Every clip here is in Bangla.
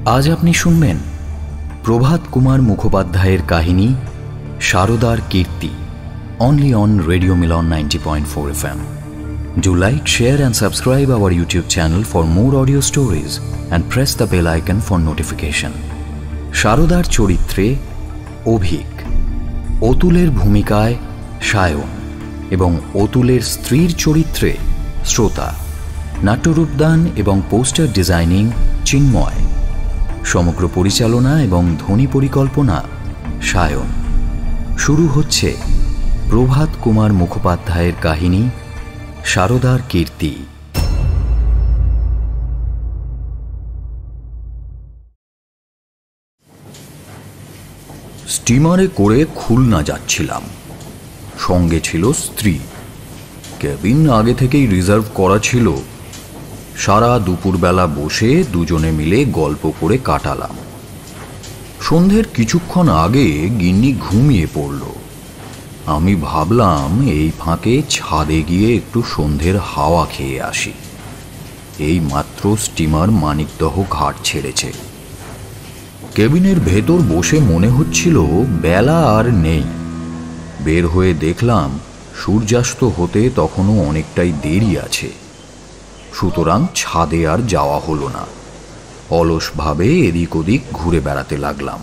আজ আপনি শুনবেন প্রভাত কুমার মুখোপাধ্যায়ের কাহিনী সারদার কীর্তি, only on Radio Milan 90.4 FM. Do like, share and subscribe our YouTube channel for more audio stories and press the bell icon for notification. সারদার চরিত্রে অভিক, অতুলের ভূমিকায় সায়ন এবং অতুলের স্ত্রীর চরিত্রে শ্রোতা। নাট্যরূপদান এবং পোস্টার ডিজাইনিং চিন্ময়। সমগ্র পরিচালনা এবং ধ্বনি পরিকল্পনা সায়ন। শুরু হচ্ছে প্রভাত কুমার মুখোপাধ্যায়ের কাহিনী সারদার কীর্তি। স্টিমারে করে খুলনা যাচ্ছিলাম। সঙ্গে ছিল স্ত্রী। কেবিন আগে থেকেই রিজার্ভ করা ছিল। সারা দুপুরবেলা বসে দুজনে মিলে গল্প করে কাটালাম। সন্ধ্যের কিছুক্ষণ আগে গিন্নি ঘুমিয়ে পড়ল। আমি ভাবলাম এই ফাঁকে ছাদে গিয়ে একটু সন্ধ্যের হাওয়া খেয়ে আসি। এই মাত্র স্টিমার মানিকদহ ঘাট ছেড়েছে। কেবিনের ভেতর বসে মনে হচ্ছিল বেলা আর নেই। বের হয়ে দেখলাম সূর্যাস্ত হতে তখনও অনেকটাই দেরি আছে। সুতরাং ছাদে আর যাওয়া হলো না। অলসভাবে এদিক ওদিক ঘুরে বেড়াতে লাগলাম।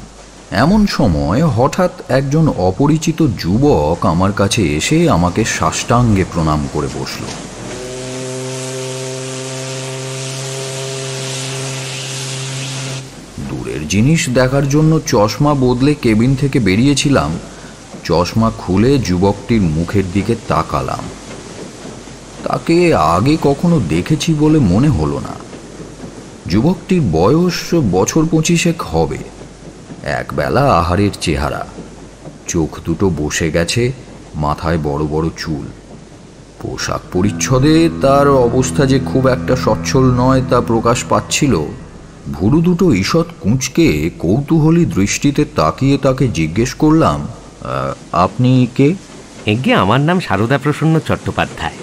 এমন সময় হঠাৎ একজন অপরিচিত যুবক আমার কাছে এসে আমাকে সাষ্টাঙ্গে প্রণাম করে বসল। দূরের জিনিস দেখার জন্য চশমা বদলে কেবিন থেকে বেরিয়েছিলাম। চশমা খুলে যুবকটির মুখের দিকে তাকালাম। তাকে আগে কখনো দেখেছি বলে মনে হলো না। যুবকটির বয়স বছর 25 হবে। একবেলা আহারের চেহারা। চোখ দুটো বসে গেছে, মাথায় বড় বড় চুল। পোশাক পরিচ্ছদে তার অবস্থা যে খুব একটা সচ্ছল নয় তা প্রকাশ পাচ্ছিল। ভুরু দুটো ঈষৎ কুঁচকে কৌতূহলী দৃষ্টিতে তাকিয়ে তাকে জিজ্ঞেস করলাম, আপনি কে? এগে আমার নাম সারদা প্রসন্ন চট্টোপাধ্যায়,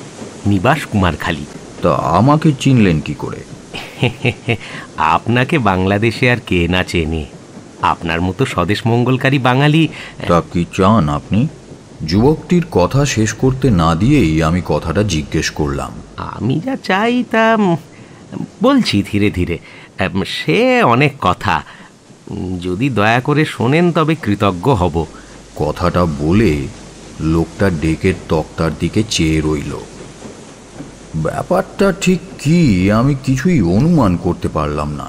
নিবাস কুমারখালী। তা আমাকে চিনলেন কি করে? আপনাকে বাংলাদেশে আর কে না চেনে? আপনার মতো স্বদেশ মঙ্গলকারী বাঙালি। তা কি চান আপনি? যুবকটির কথা শেষ করতে না দিয়েই আমি কথাটা জিজ্ঞেস করলাম। আমি যা চাই তা বলছি ধীরে ধীরে। সে অনেক কথা, যদি দয়া করে শোনেন তবে কৃতজ্ঞ হব। কথাটা বলে লোকটা ডেকের তক্তার দিকে চেয়ে রইল। ব্যাপারটা ঠিক কি আমি কিছুই অনুমান করতে পারলাম না।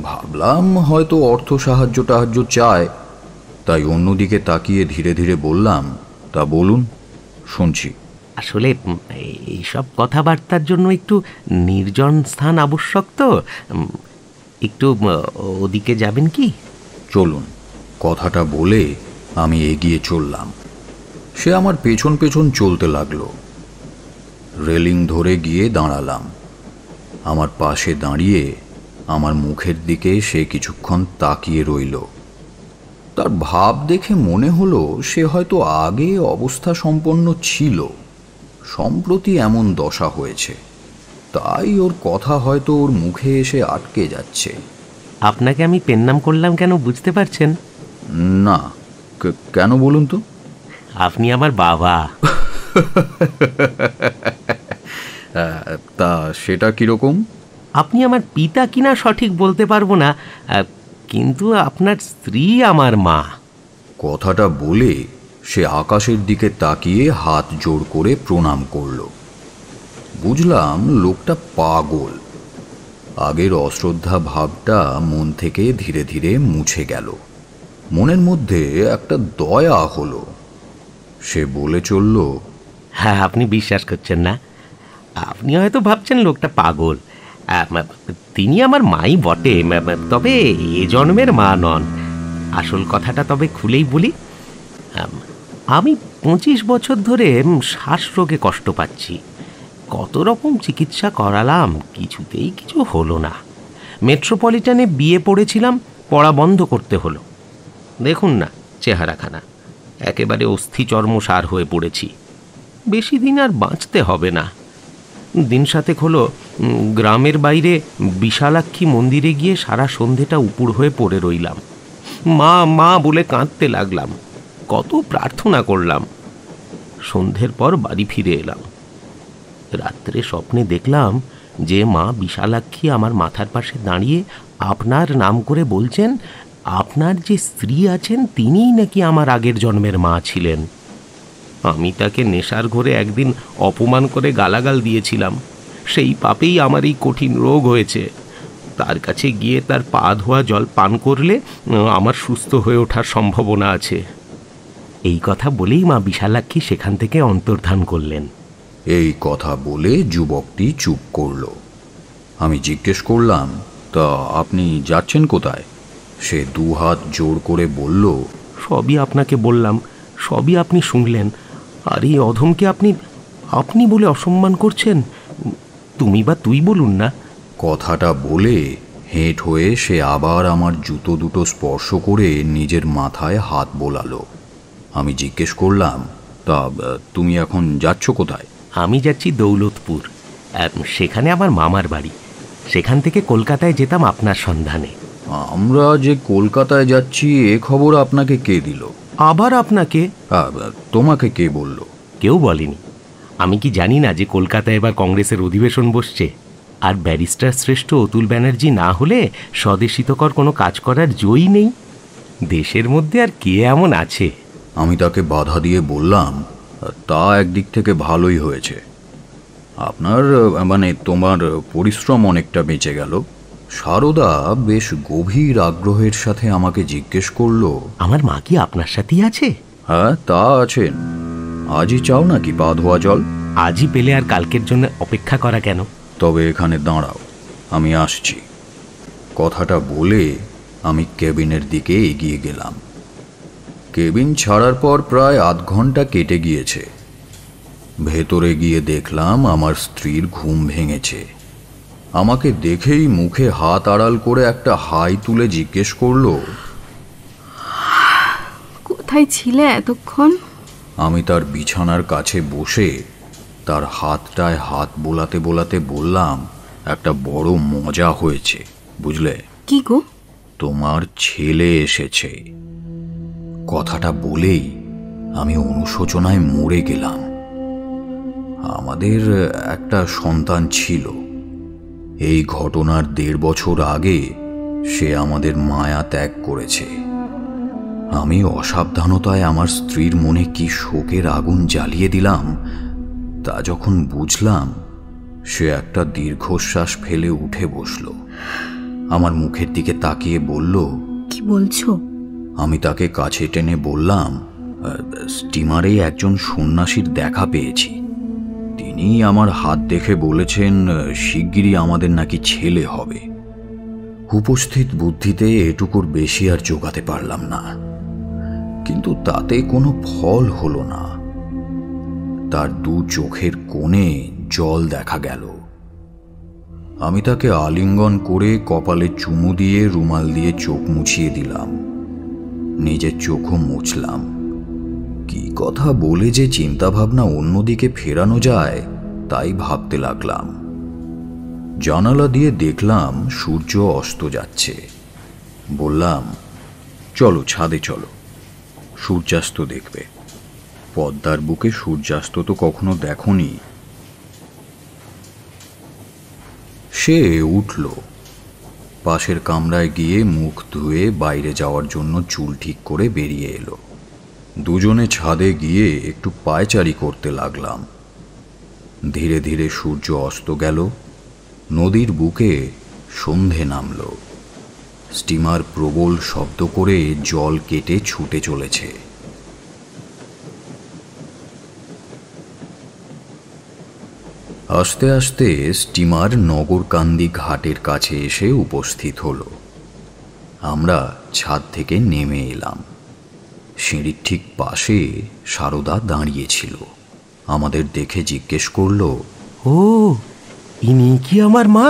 ভাবলাম হয়তো অর্থ সাহায্য চায়, তাই অন্যদিকে তাকিয়ে ধীরে ধীরে বললাম, তা বলুন, শুনছি। আসলে এইসব কথাবার্তার জন্য একটু নির্জন স্থান আবশ্যক, তো একটু ওদিকে যাবেন কি? চলুন। কথাটা বলে আমি এগিয়ে চললাম। সে আমার পেছন পেছন চলতে লাগলো। রেলিং ধরে গিয়ে দাঁড়ালাম। আমার পাশে দাঁড়িয়ে আমার মুখের দিকে সে কিছুক্ষণ তাকিয়ে রইল। তার ভাব দেখে মনে হলো সে হয়তো আগে অবস্থা সম্পন্ন ছিল, সম্প্রতি এমন দশা হয়েছে, তাই ওর কথা হয়তো ওর মুখে এসে আটকে যাচ্ছে। আপনাকে আমি পেন নাম করলাম কেন বুঝতে পারছেন? না, কেন বলুন তো? আপনি আমার বাবা। তা সেটা কিরকম? আপনি আমার পিতা কিনা সঠিক বলতে পারবো না, কিন্তু আপনার স্ত্রী আমার মা। কথাটা বলে সে আকাশের দিকে তাকিয়ে হাত জোড় করে প্রণাম করল। বুঝলাম লোকটা পাগল। আগের অশ্রদ্ধা ভাবটা মন থেকে ধীরে ধীরে মুছে গেল। মনের মধ্যে একটা দয়া হলো। সে বলে চলল, হ্যাঁ, আপনি বিশ্বাস করছেন না? আপনি হয়তো ভাবছেন লোকটা পাগল। তিনি আমার মাই বটে, তবে এ জন্মের মা নন। আসল কথাটা তবে খুলেই বলি, আমি 25 বছর ধরে শ্বাসরোগে কষ্ট পাচ্ছি। কত রকম চিকিৎসা করালাম, কিছুতেই কিছু হলো না। মেট্রোপলিটনে বিয়ে পড়েছিলাম, পড়া বন্ধ করতে হলো। দেখুন না চেহারাখানা, একেবারে অস্থি চর্মসার হয়ে পড়েছি। বেশি দিন আর বাঁচতে হবে না। দিন সাতেক হলো গ্রামের বাইরে বিশালাক্ষী মন্দিরে গিয়ে সারা সন্ধেটা উপুর হয়ে পড়ে রইলাম। মা মা বলে কাঁদতে লাগলাম, কত প্রার্থনা করলাম। সন্ধ্যের পর বাড়ি ফিরে এলাম। রাত্রে স্বপ্নে দেখলাম যে মা বিশালাক্ষী আমার মাথার পাশে দাঁড়িয়ে আপনার নাম করে বলছেন, আপনার যে স্ত্রী আছেন তিনিই নাকি আমার আগের জন্মের মা ছিলেন। আমি তাকে নেশার ঘরে একদিন অপমান করে গালাগাল দিয়েছিলাম, সেই পাপেই আমার এই কঠিন রোগ হয়েছে। তার কাছে গিয়ে তার পা ধোয়া জল পান করলে আমার সুস্থ হয়ে ওঠার সম্ভাবনা আছে। এই কথা বলেই মা বিশালাক্ষী সেখান থেকে অন্তর্ধান করলেন। এই কথা বলে যুবকটি চুপ করল। আমি জিজ্ঞেস করলাম, তা আপনি যাচ্ছেন কোথায়? সে দুহাত জোর করে বলল, সবই আপনাকে বললাম, সবই আপনি শুনলেন, আর এই অধমকে আপনি আপনি বলে অসম্মান করছেন। তুমি বা তুই বলুন না। কথাটা বলে হেঁট হয়ে সে আবার আমার জুতো দুটো স্পর্শ করে নিজের মাথায় হাত বোলালো। আমি জিজ্ঞেস করলাম, তা তুমি এখন যাচ্ছ কোথায়? আমি যাচ্ছি দৌলতপুর, সেখানে আমার মামার বাড়ি। সেখান থেকে কলকাতায় যেতাম আপনার সন্ধানে। আমরা যে কলকাতায় যাচ্ছি এ খবর আপনাকে কে দিল? আবার আপনাকে? তোমাকে কে বলল? কেউ বলেনি। আমি কি জানি না যে কলকাতায় এবার কংগ্রেসের অধিবেশন বসছে, আর ব্যারিস্টার শ্রেষ্ঠ অতুল ব্যানার্জি না হলে স্বদেশিতকর কোনো কাজ করার জয়ই নেই। দেশের মধ্যে আর কে এমন আছে? আমি তাকে বাধা দিয়ে বললাম, তা একদিক থেকে ভালোই হয়েছে। আপনার তোমার পরিশ্রম অনেকটা বেঁচে গেল। সারদা বেশ গভীর আগ্রহের সাথে আমাকে জিজ্ঞেস করল, আমার মা কি আপনার সাথেই আছে? হ্যাঁ, তা আছেন। আজই চাও নাকি পা ধোয়া জল? আজই পেলে আর কালকের জন্য অপেক্ষা করা কেন? তবে এখানে দাঁড়াও, আমি আসছি। কথাটা বলে আমি কেবিনের দিকে এগিয়ে গেলাম। কেবিন ছাড়ার পর প্রায় আধ ঘন্টা কেটে গিয়েছে। ভেতরে গিয়ে দেখলাম আমার স্ত্রীর ঘুম ভেঙেছে। আমাকে দেখেই মুখে হাত আড়াল করে একটা হাই তুলে জিজ্ঞেস করলো, কোথায় ছিলে এতক্ষণ? আমি তার বিছানার কাছে বসে তার হাতটায় হাত বোলাতে বোলাতে বললাম, একটা বড় মজা হয়েছে, বুঝলে? কি গো? তোমার ছেলে এসেছে। কথাটা বলেই আমি অনুশোচনায় মরে গেলাম। আমাদের একটা সন্তান ছিল। এই ঘটনার 1.5 বছর আগে সে আমাদের মায়া ত্যাগ করেছে। আমি অসাবধানতায় আমার স্ত্রীর মনে কি শোকের আগুন জ্বালিয়ে দিলাম তা যখন বুঝলাম, সে একটা দীর্ঘশ্বাস ফেলে উঠে বসল। আমার মুখের দিকে তাকিয়ে বলল, কি বলছো? আমি তাকে কাছে টেনে বললাম, স্টিমারে একজন সন্ন্যাসীর দেখা পেয়েছি। তিনি আমার হাত দেখে বলেছেন শিগগিরই আমাদের নাকি ছেলে হবে। উপস্থিত বুদ্ধিতে এটুকুর বেশি আর জোগাতে পারলাম না, কিন্তু তাতে কোনো ফল হলো না। তার 2 চোখের কোণে জল দেখা গেল। আমি তাকে আলিঙ্গন করে কপালে চুমু দিয়ে রুমাল দিয়ে চোখ মুছিয়ে দিলাম। নিজের চোখও মুছলাম। কি কথা বলে যে চিন্তাভাবনা অন্যদিকে ফেরানো যায় তাই ভাবতে লাগলাম। জানালা দিয়ে দেখলাম সূর্য অস্ত যাচ্ছে। বললাম, চলো ছাদে চলো, সূর্যাস্ত দেখবে। পদ্মার বুকে সূর্যাস্ত তো কখনো দেখোনি। সে উঠল, পাশের কামরায় গিয়ে মুখ ধুয়ে বাইরে যাওয়ার জন্য চুল ঠিক করে বেরিয়ে এলো। দুজনে ছাদে গিয়ে একটু পায়চারি করতে লাগলাম। ধীরে ধীরে সূর্য অস্ত গেল। নদীর বুকে সন্ধে নামল। স্টিমার প্রবল শব্দ করে জল কেটে ছুটে চলেছে। আস্তে আস্তে স্টিমার নগরকান্দি ঘাটের কাছে এসে উপস্থিত হলো। আমরা ছাদ থেকে নেমে এলাম। সিঁড়ির ঠিক পাশে সারদা দাঁড়িয়েছিল। আমাদের দেখে জিজ্ঞেস করলো, ও, ইনি কি আমার মা?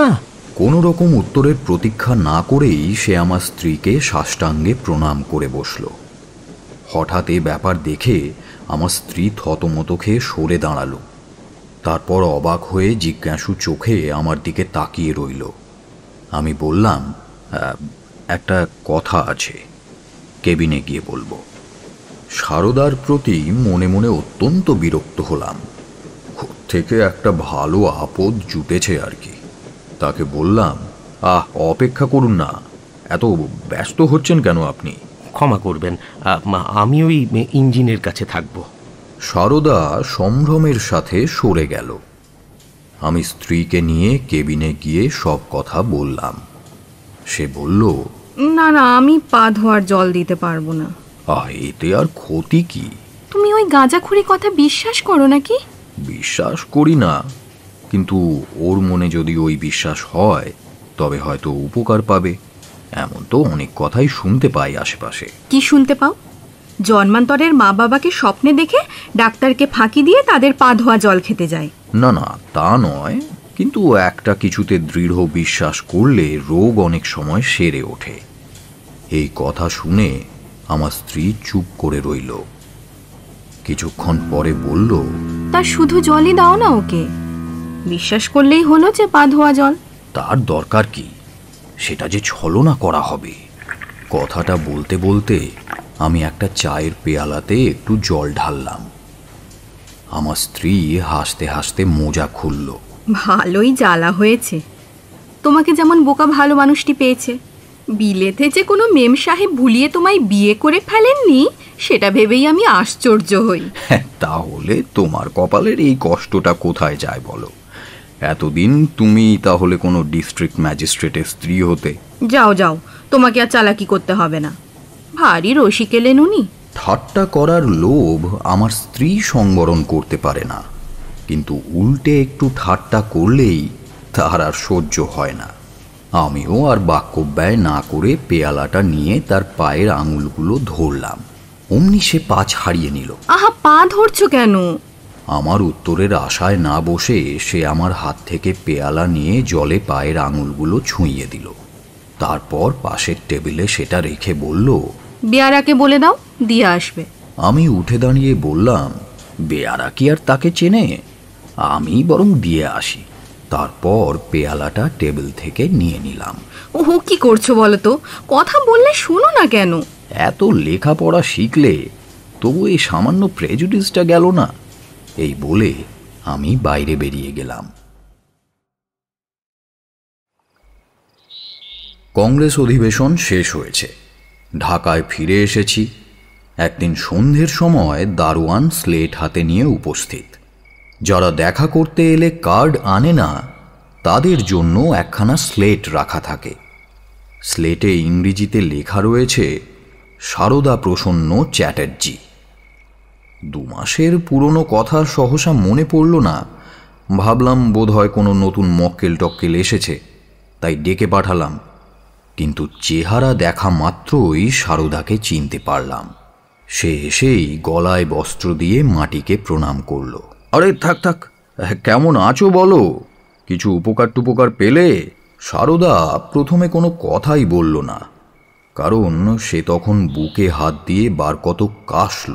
কোনো রকম উত্তরের প্রতীক্ষা না করেই সে আমার স্ত্রীকে সাষ্টাঙ্গে প্রণাম করে বসল। হঠাৎ এ ব্যাপার দেখে আমার স্ত্রী থতমত খেয়ে সরে দাঁড়ালো। তারপর অবাক হয়ে জিজ্ঞাসু চোখে আমার দিকে তাকিয়ে রইল। আমি বললাম, একটা কথা আছে, কেবিনে গিয়ে বলবো। সারদার প্রতি মনে মনে অত্যন্ত বিরক্ত হলাম। থেকে একটা ভালো আপদ জুটেছে আর কি। তাকে বললাম, অপেক্ষা করুন না, এত ব্যস্ত হচ্ছেন কেন আপনি? ক্ষমা করবেন, আমি ওই ইঞ্জিনের কাছে থাকব। সারদা সম্ভ্রমের সাথে সরে গেল। আমি স্ত্রীকে নিয়ে কেবিনে গিয়ে সব কথা বললাম। সে বলল, না না, আমি পা ধোয়ার জল দিতে পারবো না। এতে আর ক্ষতি কি? তুমি ওই গাঁজাখুরি কথা বিশ্বাস করো নাকি? বিশ্বাস করি না, কিন্তু ওর মনে যদি ওই বিশ্বাস হয় তবে হয়তো উপকার পাবে। এমন তো অনেক কথাই শুনতে পাই আশেপাশে। কি শুনতে পাও? জন্মান্তরের মা বাবাকে স্বপ্নে দেখে ডাক্তারকে ফাঁকি দিয়ে তাদের পা ধোয়া জল খেতে যায়। না না, তা নয়, কিন্তু একটা কিছুতে দৃঢ় বিশ্বাস করলে রোগ অনেক সময় সেরে ওঠে। এই কথা শুনে আমার স্ত্রী চুপ করে রইল। কিছুক্ষণ পরে বলল, তা শুধু জলই দাও না ওকে, বিশ্বাস করলেই হলো যে পা ধোয়া জল। তার দরকার কি? সেটা যে ছলনা করা হবে। কথাটা বলতে বলতে আমি একটা চায়ের পেয়ালাতে একটু জল ঢাললাম। আমার স্ত্রী হাসতে হাসতে মোজা খুলল। ভালোই জ্বালা হয়েছে, তোমাকে যেমন বোকা ভালো মানুষটি পেয়েছে। বিলেতে যে কোনো মেম সাহেব ভুলিয়ে তোমায় বিয়ে করে ফেলেননি সেটা ভেবেই আমি আশ্চর্য হই। তাহলে তোমার কপালের এই কষ্টটা কোথায় যায় বলো? এতদিন তুমি তাহলে কোনো ডিস্ট্রিক্ট ম্যাজিস্ট্রেটের স্ত্রী হতে। যাও যাও, তোমাকে আর চালাকি করতে হবে না, ভারী রসিক এলেন উনি। ঠাট্টা করার লোভ আমার স্ত্রী সংবরণ করতে পারে না, কিন্তু উল্টে একটু ঠাট্টা করলেই তার আর সহ্য হয় না। আমিও আর বাক্য ব্যয় না করে পেয়ালাটা নিয়ে তার পায়ের আঙুলগুলো ধরলাম। অমনি সে পা ছাড়িয়ে নিল। আহা, পা ধরছো কেন? আমার উত্তরের আশায় না বসে সে আমার হাত থেকে পেয়ালা নিয়ে জলে পায়ের আঙুলগুলো ছুঁইয়ে দিল। তারপর পাশের টেবিলে সেটা রেখে বলল, বেয়ারাকে বলে দাও, দিয়ে আসবে। আমি উঠে দাঁড়িয়ে বললাম, বেয়ারা কি আর তাকে চেনে? আমি বরং দিয়ে আসি। তারপর পেয়ালাটা টেবিল থেকে নিয়ে নিলাম। ওহো, কি করছো বলো তো? কথা বললে শোনো না কেন? এত লেখাপড়া শিখলে তবু এই সামান্য প্রেজুডিসটা গেল না। এই বলে আমি বাইরে বেরিয়ে গেলাম। কংগ্রেস অধিবেশন শেষ হয়েছে। ঢাকায় ফিরে এসেছি। একদিন সন্ধ্যের সময় দারোয়ান স্লেট হাতে নিয়ে উপস্থিত। যারা দেখা করতে এলে কার্ড আনে না তাদের জন্য একখানা স্লেট রাখা থাকে। স্লেটে ইংরেজিতে লেখা রয়েছে, সারদা প্রসন্ন চ্যাটার্জি। 2 মাসের পুরনো কথা সহসা মনে পড়ল না। ভাবলাম বোধহয় কোনো নতুন মক্কেল টক্কেল এসেছে, তাই ডেকে পাঠালাম। কিন্তু চেহারা দেখা মাত্রই সারদাকে চিনতে পারলাম। সে এসেই গলায় বস্ত্র দিয়ে মাটিকে প্রণাম করল। আরে থাক থাক, কেমন আছো বলো? কিছু উপকার টুপকার পেলে? সারদা প্রথমে কোনো কথাই বলল না, কারণ সে তখন বুকে হাত দিয়ে বার কত কাশল।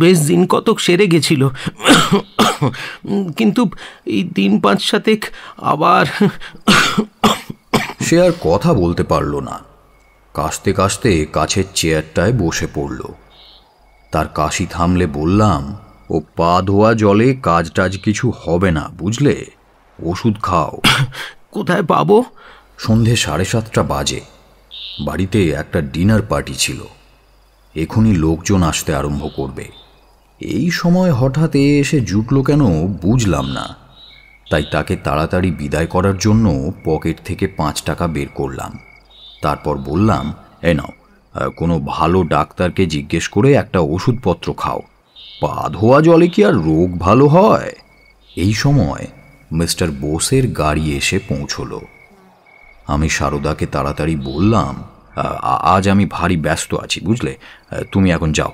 বেশ দিন কতক সেরে গেছিল, কিন্তু এই 3-5 আবার। সে আর কথা বলতে পারল না। কাশতে কাশতে কাছের চেয়ারটায় বসে পড়ল। তার কাশি থামলে বললাম, ও পা ধোয়া জলে কাজ টাজ কিছু হবে না, বুঝলে? ওষুধ খাও। কোথায় পাবো? সন্ধে 7:30 বাজে। বাড়িতে একটা ডিনার পার্টি ছিল। এখনই লোকজন আসতে আরম্ভ করবে। এই সময় হঠাৎ এসে জুটল কেন বুঝলাম না। তাই তাকে তাড়াতাড়ি বিদায় করার জন্য পকেট থেকে 5 টাকা বের করলাম। তারপর বললাম, এ নাও, কোনো ভালো ডাক্তারকে জিজ্ঞেস করে একটা ওষুধপত্র খাও। পা ধোয়া জলে কি আর রোগ ভালো হয়? এই সময় মিস্টার বোসের গাড়ি এসে পৌঁছল। আমি সারদাকে তাড়াতাড়ি বললাম, আজ আমি ভারী ব্যস্ত আছি, বুঝলে? তুমি এখন যাও।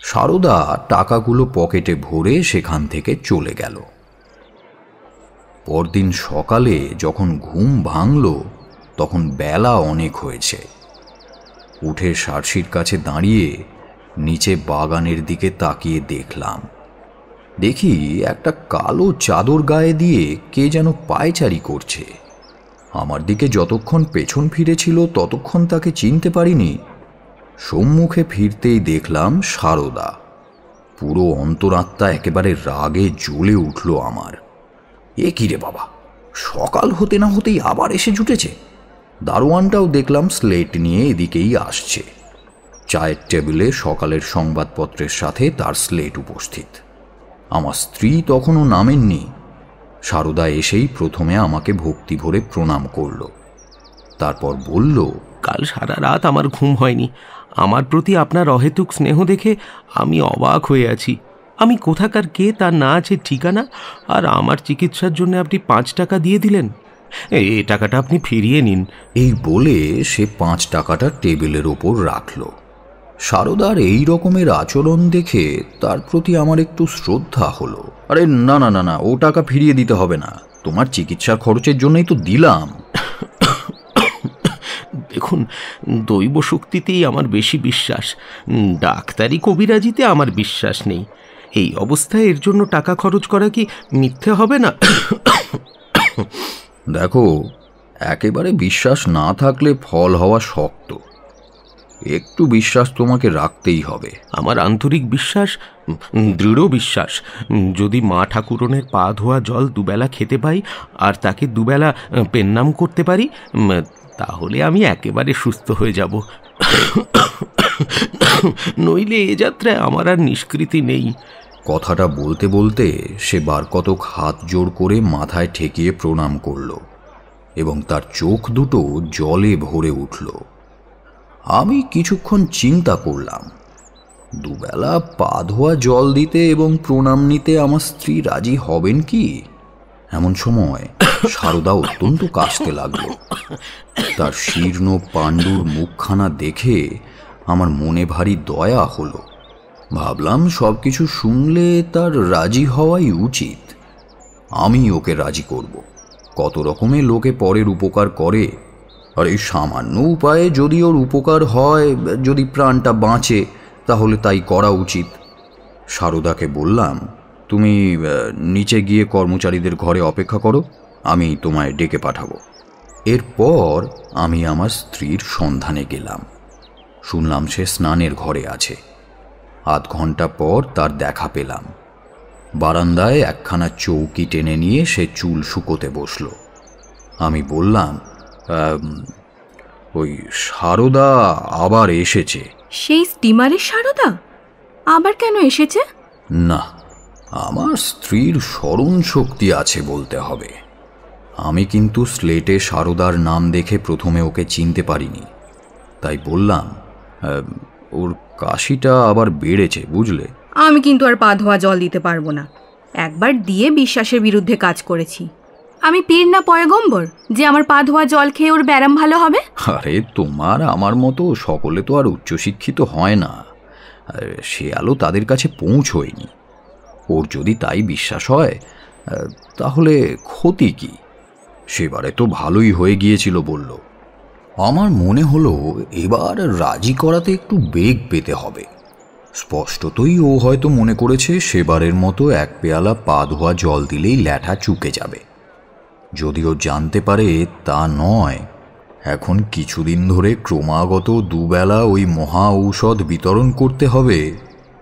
সারদা টাকাগুলো পকেটে ভরে সেখান থেকে চলে গেল। পরদিন সকালে যখন ঘুম ভাঙল তখন বেলা অনেক হয়েছে। উঠে সার্সির কাছে দাঁড়িয়ে নিচে বাগানের দিকে তাকিয়ে দেখলাম। দেখি একটা কালো চাদর গায়ে দিয়ে কে যেন পায়চারি করছে। আমার দিকে যতক্ষণ পেছন ফিরেছিল ততক্ষণ তাকে চিনতে পারিনি। সম্মুখে ফিরতেই দেখলাম সারদা। পুরো অন্তরাত্মা একেবারে রাগে জ্বলে উঠল আমার। এ কি রে বাবা, সকাল হতে না হতেই আবার এসে জুটেছে। দারোয়ানটাও দেখলাম স্লেট নিয়ে এদিকেই আসছে। চায়ের টেবিলে সকালের সংবাদপত্রের সাথে তার স্লেট উপস্থিত। আমার স্ত্রী তখনও নামেননি। সারদা এসেই প্রথমে আমাকে ভক্তি ভরে প্রণাম করল, তারপর বলল, কাল সারা রাত আমার ঘুম হয়নি। আমার প্রতি আপনার অহেতুক স্নেহ দেখে আমি অবাক হয়ে আছি। আমি কোথাকার কে তার না আছে ঠিকানা, আর আমার চিকিৎসার জন্য আপনি 5 টাকা দিয়ে দিলেন। এই টাকাটা আপনি ফিরিয়ে নিন। এই বলে সে 5 টাকাটা টেবিলের ওপর রাখল। সারদার এই রকমের আচরণ দেখে তার প্রতি আমার একটু শ্রদ্ধা হলো। আরে না না না না, ও টাকা ফিরিয়ে দিতে হবে না, তোমার চিকিৎসার খরচের জন্যই তো দিলাম। দেখুন, দৈব শক্তিতেই আমার বেশি বিশ্বাস, ডাক্তারি কবিরাজিতে আমার বিশ্বাস নেই। এই অবস্থায় এর জন্য টাকা খরচ করা কি মিথ্যে হবে না? দেখো, একেবারে বিশ্বাস না থাকলে ফল হওয়া শক্ত। একটু বিশ্বাস তোমাকে রাখতেই হবে। আমার আন্তরিক বিশ্বাস, দৃঢ় বিশ্বাস, যদি মা ঠাকুরনের পা ধোয়া জল দুবেলা খেতে পাই আর তাকে দুবেলা পেন্নাম করতে পারি, তাহলে আমি একেবারে সুস্থ হয়ে যাব। নইলে এ যাত্রায় আমার আর নিষ্কৃতি নেই। কথাটা বলতে বলতে সে বার কতক হাত জোড় করে মাথায় ঠেকিয়ে প্রণাম করল এবং তার চোখ দুটো জলে ভরে উঠল। আমি কিছুক্ষণ চিন্তা করলাম, দুবেলা পা ধোয়া জল দিতে এবং প্রণাম নিতে আমার স্ত্রী রাজি হবেন কি? এমন সময় সারদা অত্যন্ত কাশতে লাগলো। তার শীর্ণ পাণ্ডুর মুখখানা দেখে আমার মনে ভারী দয়া হলো। ভাবলাম সবকিছু শুনলে তার রাজি হওয়াই উচিত। আমি ওকে রাজি করব। কত রকমের লোকে পরের উপকার করে, আর এই সামান্য উপায়ে যদি ওর উপকার হয়, যদি প্রাণটা বাঁচে, তাহলে তাই করা উচিত। সারদাকে বললাম, তুমি নিচে গিয়ে কর্মচারীদের ঘরে অপেক্ষা করো, আমি তোমায় ডেকে পাঠাবো। এরপর আমি আমার স্ত্রীর সন্ধানে গেলাম। শুনলাম সে স্নানের ঘরে আছে। আধ ঘন্টা পর তার দেখা পেলাম। বারান্দায় একখানা চৌকি টেনে নিয়ে সে চুল শুকোতে বসল। আমি বললাম, ওই সারদা আবার এসেছে। সেই স্টিমারের সারদা আবার কেন এসেছে? না, আমার স্ত্রীর স্মরণ শক্তি আছে বলতে হবে। আমি কিন্তু স্লেটে সারদার নাম দেখে প্রথমে ওকে চিনতে পারিনি। তাই বললাম, ওর কাশিটা আবার বেড়েছে, বুঝলে। আমি কিন্তু আর পা ধোয়া জল দিতে পারবো না। একবার দিয়ে বিশ্বাসের বিরুদ্ধে কাজ করেছি। আমি পীর না পয়গম্বর যে আমার পা ধোয়া জল খেয়ে ওর ব্যারাম ভালো হবে? আরে, তোমার আমার মতো সকলে তো আর উচ্চশিক্ষিত হয় না, সে আলো তাদের কাছে পৌঁছয়নি। ওর যদি তাই বিশ্বাস হয়, তাহলে ক্ষতি কি? সেবারে তো ভালোই হয়ে গিয়েছিল বলল। আমার মনে হলো এবার রাজি করাতে একটু বেগ পেতে হবে। স্পষ্টতই ও হয়তো মনে করেছে সেবারের মতো এক পেয়ালা পা ধোয়া জল দিলেই ল্যাঠা চুকে যাবে। যদিও জানতে পারে তা নয়, এখন কিছুদিন ধরে ক্রমাগত দুবেলা ওই মহা ঔষধ বিতরণ করতে হবে,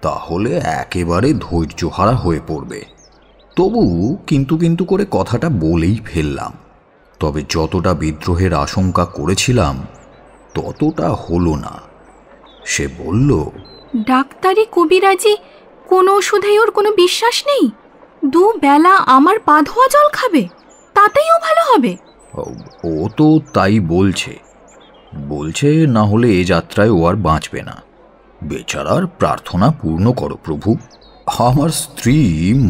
তাহলে একেবারে ধৈর্যহারা হয়ে পড়বে। তবু কিন্তু কিন্তু করে কথাটা বলেই ফেললাম। তবে যতটা বিদ্রোহের আশঙ্কা করেছিলাম ততটা হলো না। সে বলল, ডাক্তারি কবিরাজি কোন ওষুধেই ওর কোনো বিশ্বাস নেই? দুবেলা আমার পা ধোয়া জল খাবে, তাতেই ও ভালো হবে? ও তো তাই বলছে না হলে এ যাত্রায় ও আর বাঁচবে না। বেচারার প্রার্থনা পূর্ণ করো প্রভু। আমার স্ত্রী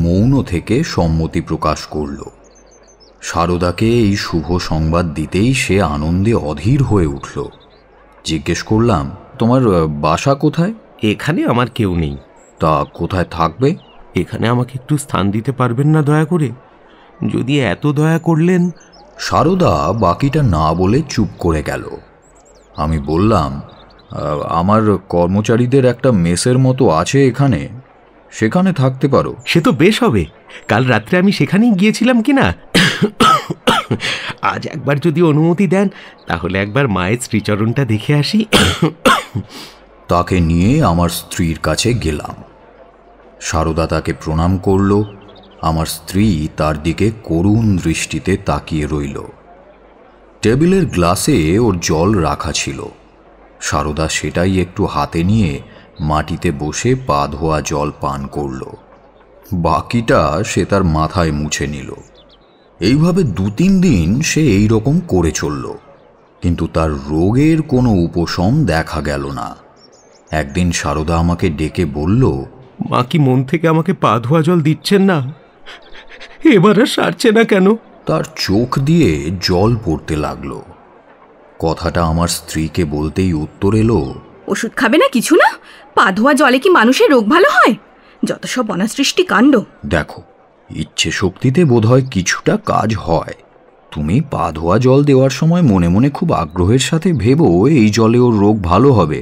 মৌন থেকে সম্মতি প্রকাশ করল। সারদাকে এই শুভ সংবাদ দিতেই সে আনন্দে অধীর হয়ে উঠল। জিজ্ঞেস করলাম, তোমার বাসা কোথায়? এখানে আমার কেউ নেই। তা কোথায় থাকবে? এখানে আমাকে একটু স্থান দিতে পারবেন না দয়া করে? যদি এত দয়া করলেন। সারদা বাকিটা না বলে চুপ করে গেল। আমি বললাম, আমার কর্মচারীদের একটা মেসের মতো আছে এখানে, সেখানে থাকতে পারো। সে তো বেশ হবে। কাল রাত্রে আমি সেখানেই গিয়েছিলাম কিনা। আজ একবার যদি অনুমতি দেন তাহলে একবার মায়ের শ্রীচরণটা দেখে আসি। তাকে নিয়ে আমার স্ত্রীর কাছে গেলাম। সারদা তাকে প্রণাম করল। আমার স্ত্রী তার দিকে করুণ দৃষ্টিতে তাকিয়ে রইল। টেবিলের গ্লাসে ওর জল রাখা ছিল। সারদা সেটাই একটু হাতে নিয়ে মাটিতে বসে পা ধোয়া জল পান করল। বাকিটা সে তার মাথায় মুছে নিল। এইভাবে 2-3 দিন সে এই রকম করে চলল, কিন্তু তার রোগের কোনো উপশম দেখা গেল না। একদিন সারদা আমাকে ডেকে বলল, মা কি মন থেকে আমাকে পা ধোয়া জল দিচ্ছেন না? এবার আর সারছে না কেন? তার চোখ দিয়ে জল পড়তে লাগলো। কথাটা আমার স্ত্রীকে বলতেই উত্তর এলো, ওষুধ খাবে না কিছু না? পা ধোয়া জলে কি মানুষের রোগ ভালো হয়? যত সব অনাসৃষ্টি কাণ্ড। দেখো, ইচ্ছে শক্তিতে বোধহয় কিছুটা কাজ হয়। তুমি পা ধোয়া জল দেওয়ার সময় মনে মনে খুব আগ্রহের সাথে ভেবো এই জলে ওর রোগ ভালো হবে,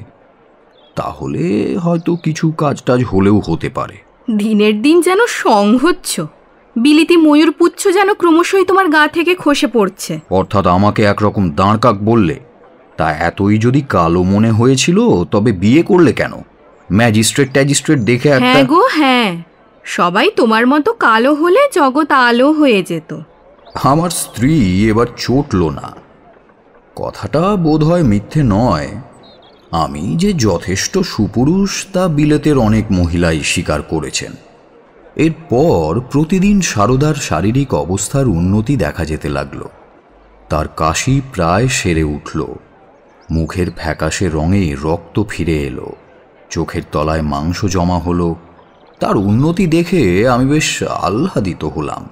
তাহলে হয়তো কিছু কাজ টাজ হলেও হতে পারে। দিনের দিন যেন সং হচ্ছ। বিলিতি ময়ূর পুচ্ছ যেন ক্রমশই তোমার গা থেকে খসে পড়ছে। অর্থাৎ আমাকে একরকম দাঁড়কাক বললে? তা এতই যদি কালো মনে হয়েছিল তবে বিয়ে করলে কেন? ম্যাজিস্ট্রেট দেখে একটা... হ্যাঁ গো হ্যাঁ, সবাই তোমার মতো কালো হলে জগৎ আলো হয়ে যেত। আমার স্ত্রী এবার চটল না। কথাটা বোধহয় মিথ্যে নয়। আমি যে যথেষ্ট সুপুরুষ তা বিলেতের অনেক মহিলাই স্বীকার করেছেন। এরপর প্রতিদিন সারদার শারীরিক অবস্থার উন্নতি দেখা যেতে লাগল। তার কাশি প্রায় সেরে উঠল। মুখের ফ্যাকাশে রঙে রক্ত ফিরে এলো। চোখের তলায় মাংস জমা হলো। তার উন্নতি দেখে আমি বেশ আহ্লাদিত হলাম।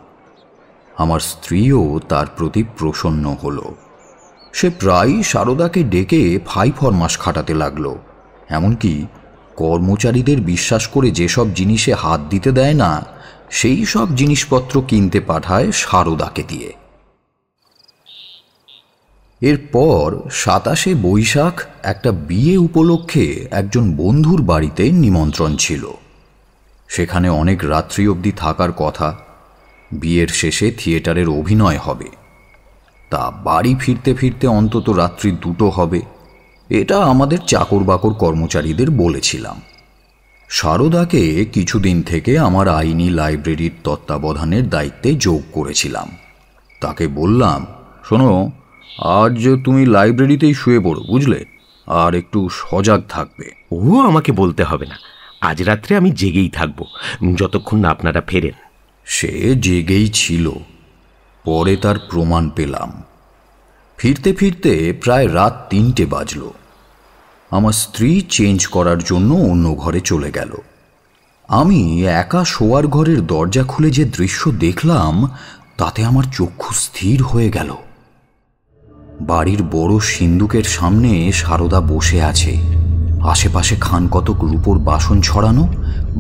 আমার স্ত্রীও তার প্রতি প্রসন্ন হলো। সে প্রায়ই সারদাকে ডেকে ফাই ফরমাস খাটাতে লাগলো। এমনকি কর্মচারীদের বিশ্বাস করে যেসব জিনিসে হাত দিতে দেয় না, সেই সব জিনিসপত্র কিনতে পাঠায় সারদাকে দিয়ে। এরপর 27শে বৈশাখ একটা বিয়ে উপলক্ষে একজন বন্ধুর বাড়িতে নিমন্ত্রণ ছিল। সেখানে অনেক রাত্রি অবধি থাকার কথা। বিয়ের শেষে থিয়েটারের অভিনয় হবে। তা বাড়ি ফিরতে ফিরতে অন্তত রাত্রি 2টো হবে, এটা আমাদের চাকর বাকর কর্মচারীদের বলেছিলাম। সারদাকে কিছুদিন থেকে আমার আইনি লাইব্রেরির তত্ত্বাবধানের দায়িত্বে যোগ করেছিলাম। তাকে বললাম, শোনো, আজ তুমি লাইব্রেরিতেই শুয়ে পড়ো, বুঝলে? আর একটু সজাগ থাকবে। ও আমাকে বলতে হবে না, আজ রাত্রে আমি জেগেই থাকবো যতক্ষণ না আপনারা ফেরেন। সে জেগেই ছিল। পরে তার প্রমাণ পেলাম। ফিরতে ফিরতে প্রায় রাত 3টে বাজল। আমার স্ত্রী চেঞ্জ করার জন্য অন্য ঘরে চলে গেল। আমি একা শোয়ার ঘরের দরজা খুলে যে দৃশ্য দেখলাম তাতে আমার চক্ষু স্থির হয়ে গেল। বাড়ির বড় সিন্দুকের সামনে সারদা বসে আছে। আশেপাশে খানকতক রূপোর বাসন ছড়ানো,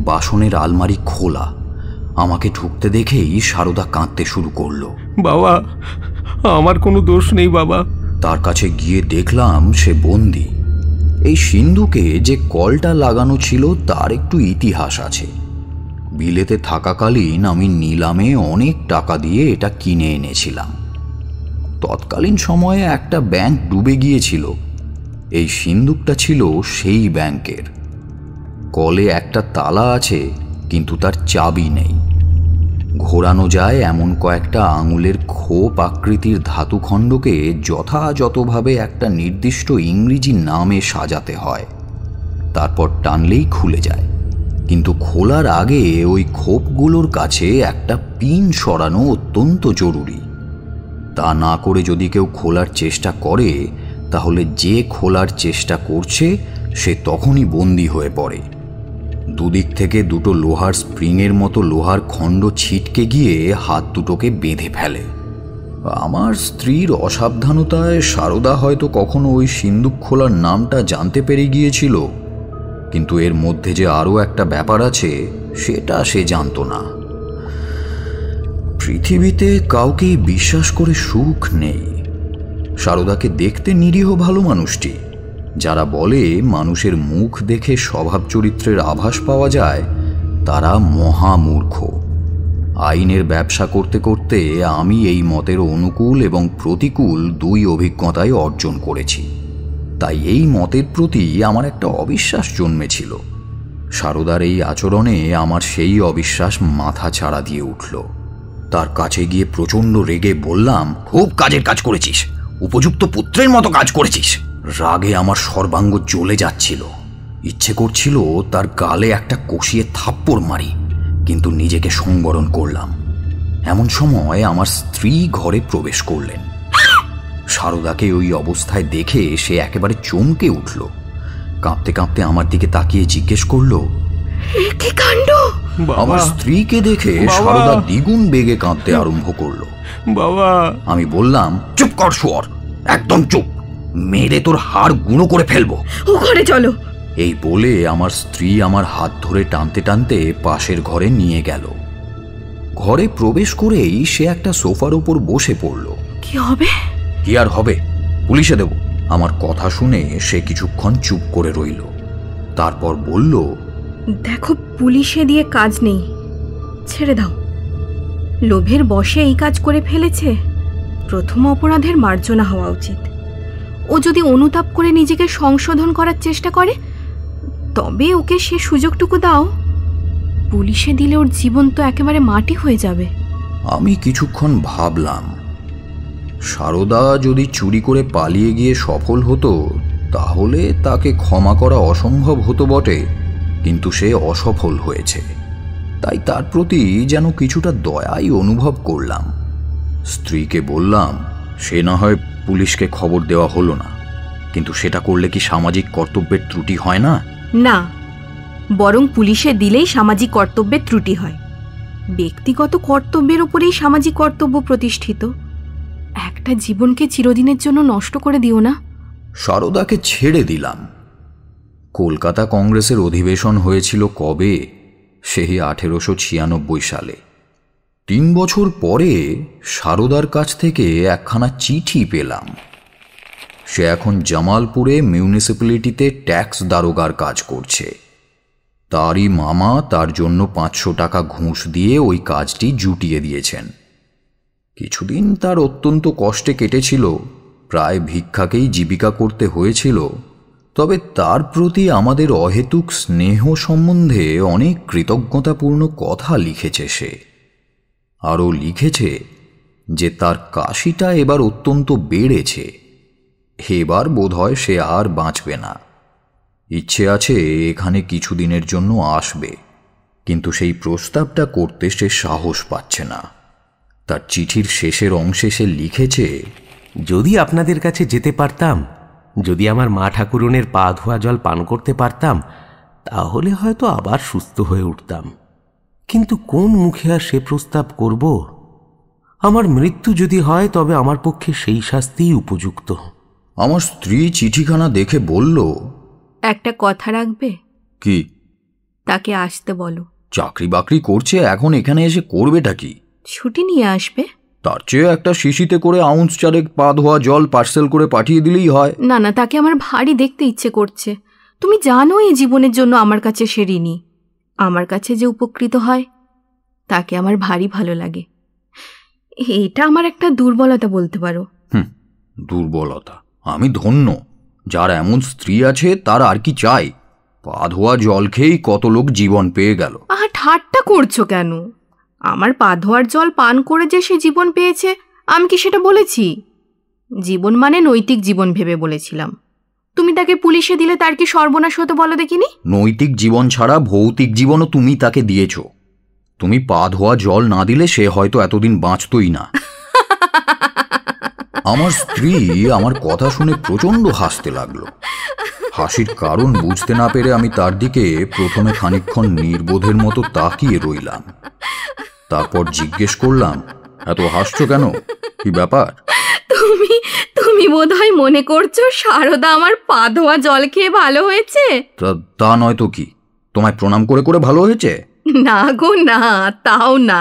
বাসনের আলমারি খোলা। আমাকে ঢুকতে দেখেই সারদা কাঁদতে শুরু করলো। বাবা, আমার কোনো দোষ নেই বাবা। তার কাছে গিয়ে দেখলাম সে বন্দি। এই সিন্দুকে যে কলটা লাগানো ছিল তার একটু ইতিহাস আছে। বিলেতে থাকাকালীন আমি নিলামে অনেক টাকা দিয়ে এটা কিনে এনেছিলাম। তৎকালীন সময়ে একটা ব্যাংক ডুবে গিয়েছিল। এই সিন্দুকটা ছিল সেই ব্যাংকের। কলে একটা তালা আছে, কিন্তু তার চাবি নেই। ঘোরানো যায় এমন কয়েকটা আঙুলের খোপ আকৃতির ধাতুখণ্ডকে যথাযথভাবে একটা নির্দিষ্ট ইংরেজি নামে সাজাতে হয়। তারপর টানলেই খুলে যায়। কিন্তু খোলার আগে ওই খোপগুলোর কাছে একটা পিন সরানো অত্যন্ত জরুরি। তা না করে যদি কেউ খোলার চেষ্টা করে, তাহলে যে খোলার চেষ্টা করছে সে তখনই বন্দী হয়ে পড়ে। দুদিক থেকে 2টো লোহার স্প্রিংয়ের মতো লোহার খণ্ড ছিটকে গিয়ে হাত দুটোকে বেঁধে ফেলে। আমার স্ত্রীর অসাবধানতায় সারদা হয়তো কখনো ওই সিন্দুক খোলার নামটা জানতে পেরে গিয়েছিল, কিন্তু এর মধ্যে যে আরও একটা ব্যাপার আছে সেটা সে জানতো না। পৃথিবীতে কাউকেই বিশ্বাস করে সুখ নেই। সারদাকে দেখতে নিরীহ ভালো মানুষটি, যারা বলে মানুষের মুখ দেখে স্বভাব চরিত্রের আভাস পাওয়া যায়, তারা মহামূর্খ। আইনের ব্যবসা করতে করতে আমি এই মতের অনুকূল এবং প্রতিকূল দুই অভিজ্ঞতাই অর্জন করেছি। তাই এই মতের প্রতি আমার একটা অবিশ্বাস জন্মেছিল। সারদার এই আচরণে আমার সেই অবিশ্বাস মাথা ছাড়া দিয়ে উঠল। তার কাছে গিয়ে প্রচণ্ড রেগে বললাম, খুব কাজের কাজ করেছিস, উপযুক্ত পুত্রের মতো কাজ করেছিস। রাগে আমার সর্বাঙ্গ জ্বলে যাচ্ছিল। ইচ্ছে করছিল তার গালে একটা কষিয়ে থাপ্পড় মারি, কিন্তু নিজেকে সংবরণ করলাম। এমন সময় আমার স্ত্রী ঘরে প্রবেশ করলেন। সারদাকে ওই অবস্থায় দেখে সে একেবারে চমকে উঠল। কাঁপতে কাঁপতে আমার দিকে তাকিয়ে জিজ্ঞেস করল, কি কাণ্ড! আমার স্ত্রীকে দেখে সারদা দ্বিগুণ বেগে কাঁদতে আরম্ভ করলো। বাবা! আমি বললাম, চুপ কর শুয়োর, একদম চুপ, মেরে তোর হাড় গুঁড়ো করে ফেলবো। ও ঘরে চলো। এই বলে আমার স্ত্রী আমার হাত ধরে টানতে টানতে পাশের ঘরে নিয়ে গেল। ঘরে প্রবেশ করেই সে একটা সোফার উপর বসে পড়ল। কি হবে? কি আর হবে, পুলিশে দেব। আমার কথা শুনে সে কিছুক্ষণ চুপ করে রইল। তারপর বলল, দেখো, পুলিশে দিয়ে কাজ নেই, ছেড়ে দাও। লোভের বশে এই কাজ করে ফেলেছে, প্রথম অপরাধের মার্জনা হওয়া উচিত। ও যদি অনুতাপ করে নিজেকে সংশোধন করার চেষ্টা করে, তবে ওকে সে সুযোগটুকু দাও। পুলিশে দিলে ওর জীবন তো একেবারে মাটি হয়ে যাবে। আমি কিছুক্ষণ ভাবলাম, সারদা যদি চুরি করে পালিয়ে গিয়ে সফল হতো তাহলে তাকে ক্ষমা করা অসম্ভব হতো বটে, কিন্তু সে অসফল হয়েছে। তাই তার প্রতি যেন কিছুটা দয়াই অনুভব করলাম। স্ত্রীকে বললাম, সে না হয় পুলিশকে খবর দেওয়া হলো না, কিন্তু সেটা করলে কি সামাজিক কর্তব্যের ত্রুটি হয় না? না, বরং পুলিশে দিলেই সামাজিক কর্তব্যের ত্রুটি হয়। ব্যক্তিগত কর্তব্যের উপরেই সামাজিক কর্তব্য প্রতিষ্ঠিত। একটা জীবনকে চিরদিনের জন্য নষ্ট করে দিও না। সারদাকে ছেড়ে দিলাম। কলকাতা কংগ্রেসের অধিবেশন হয়েছিল কবে? সেই 1896 সালে। 3 বছর পরে সারদার কাছ থেকে একখানা চিঠি পেলাম। সে এখন জামালপুরে মিউনিসিপ্যালিটিতে ট্যাক্স দারোগার কাজ করছে। তারই মামা তার জন্য 500 টাকা ঘুষ দিয়ে ওই কাজটি জুটিয়ে দিয়েছেন। কিছুদিন তার অত্যন্ত কষ্টে কেটেছিল, প্রায় ভিক্ষাকেই জীবিকা করতে হয়েছিল। তবে তার প্রতি আমাদের অহেতুক স্নেহ সম্বন্ধে অনেক কৃতজ্ঞতাপূর্ণ কথা লিখেছে সে। আরও লিখেছে যে তার কাশিটা এবার অত্যন্ত বেড়েছে, এবার বোধহয় সে আর বাঁচবে না। ইচ্ছে আছে এখানে কিছুদিনের জন্য আসবে, কিন্তু সেই প্রস্তাবটা করতে সে সাহস পাচ্ছে না। তার চিঠির শেষের অংশে সে লিখেছে, যদি আপনাদের কাছে যেতে পারতাম, যদি আমার মা ঠাকুরনের পা ধোয়া জল পান করতে পারতাম, তাহলে হয়তো আবার সুস্থ হয়ে উঠতাম। কিন্তু কোন মুখে আর সে প্রস্তাব করব? আমার মৃত্যু যদি হয় তবে আমার পক্ষে সেই শাস্তিই উপযুক্ত। আমার স্ত্রী চিঠিখানা দেখে বলল, একটা কথা রাখবে? কি? তাকে আসতে বলো। চাকরি বাকরি করছে, এখন এখানে এসে করবেটা কি? ছুটি নিয়ে আসবে। তার চেয়ে একটা শিশিতে করে আউন্স চারেক পা ধোয়া জল পার্সেল করে পাঠিয়ে দিলেই হয়। না না, তাকে আমার ভারী দেখতে ইচ্ছে করছে। তুমি জানো এই জীবনের জন্য আমার কাছে সে ঋণী। আমার কাছে যে উপকৃত হয় তাকে আমার ভারী ভালো লাগে। এটা আমার একটা দুর্বলতা বলতে পারো। দুর্বলতা? আমি ধন্য, যার এমন স্ত্রী আছে। তার আর কি চাই? পা ধোয়া জল খেয়েই কত লোক জীবন পেয়ে গেল। ঠাট্টা করছো কেন? আমার পা ধোয়ার জল পান করে যে সে জীবন পেয়েছে, আমি কি সেটা বলেছি? জীবন মানে নৈতিক জীবন ভেবে বলেছিলাম। তুমি তাকে পুলিশে দিলে তার কি সর্বনাশ হতো বলো দেখিনি? নৈতিক জীবন ছাড়া ভৌতিক জীবনও তুমি তাকে দিয়েছ। তুমি পা ধোয়া জল না দিলে সে হয়তো এতদিন বাঁচতই না। আমার স্ত্রী আমার কথা শুনে প্রচণ্ড হাসতে লাগলো। হাসির কারণ বুঝতে না পেরে আমি তার দিকে প্রথমে খানিকক্ষণ নির্বোধের মতো তাকিয়ে রইলাম। তারপর জিজ্ঞেস করলাম, এত হাসছো কেন? কি ব্যাপার? তুমি বোধহয় মনে করছো সারদা আমার পা ধোয়া জল খেয়ে ভালো হয়েছে। তা নয় তো কি, তোমায় প্রণাম করে করে ভালো হয়েছে? না গো না, তাও না।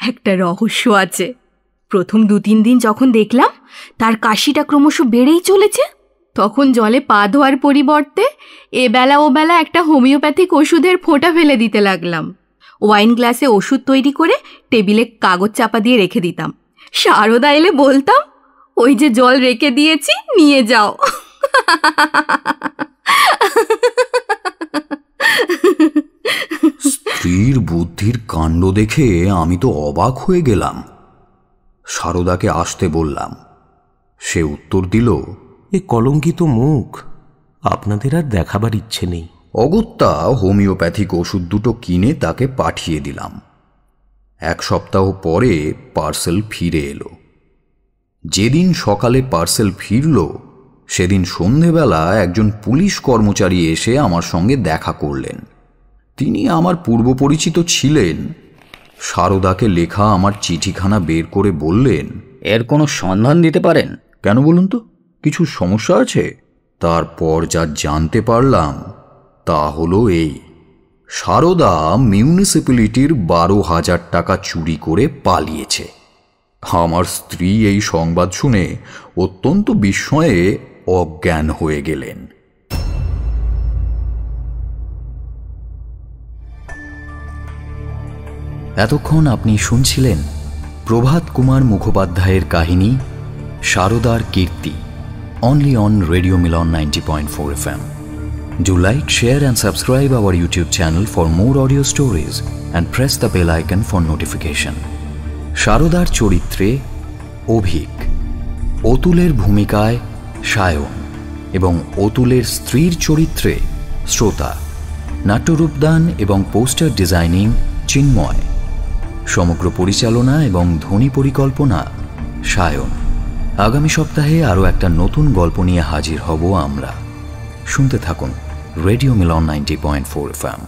একটা রহস্য আছে। প্রথম 2-3 দিন যখন দেখলাম তার কাশিটা ক্রমশ বেড়েই চলেছে, তখন জলে পা ধোয়ার পরিবর্তে এবেলা ওবেলা একটা হোমিওপ্যাথিক ওষুধের ফোঁটা ফেলে দিতে লাগলাম। ওয়াইন গ্লাসে ওষুধ তৈরি করে টেবিলে কাগজ চাপা দিয়ে রেখে দিতাম। সারদা এলে বলতাম, ওই যে জল রেখে দিয়েছি, নিয়ে যাও। স্ত্রীর বুদ্ধির কাণ্ড দেখে আমি তো অবাক হয়ে গেলাম। সারদাকে আসতে বললাম। সে উত্তর দিল, এ কলঙ্কিত মুখ আপনাদের আর দেখাবার ইচ্ছে নেই। অগত্যা হোমিওপ্যাথিক ওষুধ দুটো কিনে তাকে পাঠিয়ে দিলাম। 1 সপ্তাহ পরে পার্সেল ফিরে এলো। যেদিন সকালে পার্সেল ফিরল সেদিন সন্ধেবেলা একজন পুলিশ কর্মচারী এসে আমার সঙ্গে দেখা করলেন। তিনি আমার পূর্ব পরিচিত ছিলেন। সারদাকে লেখা আমার চিঠিখানা বের করে বললেন, এর কোনো সন্ধান দিতে পারেন? কেন বলুন তো, কিছু সমস্যা আছে? তারপর যা জানতে পারলাম তা হলো এই: সারদা মিউনিসিপ্যালিটির 12,000 টাকা চুরি করে পালিয়েছে। আমার স্ত্রী এই সংবাদ শুনে অত্যন্ত বিস্ময়ে অজ্ঞান হয়ে গেলেন। এতক্ষণ আপনি শুনছিলেন প্রভাত কুমার মুখোপাধ্যায়ের কাহিনী সারদার কীর্তি, only on Radio Milan 90.4 FM. Do like, share and subscribe our YouTube channel for more audio stories and press the bell icon for notification. সারদার চরিত্রে অভিক, অতুলের ভূমিকায় সায়ন এবং অতুলের স্ত্রীর চরিত্রে শ্রোতা, নাট্যরূপদান এবং পোস্টার ডিজাইনিং চিন্ময়, সমগ্র পরিচালনা এবং ধ্বনি পরিকল্পনা সায়ন। আগামী সপ্তাহে আরও একটা নতুন গল্প নিয়ে হাজির হব আমরা। শুনতে থাকুন রেডিও মিলন 90.4 FM।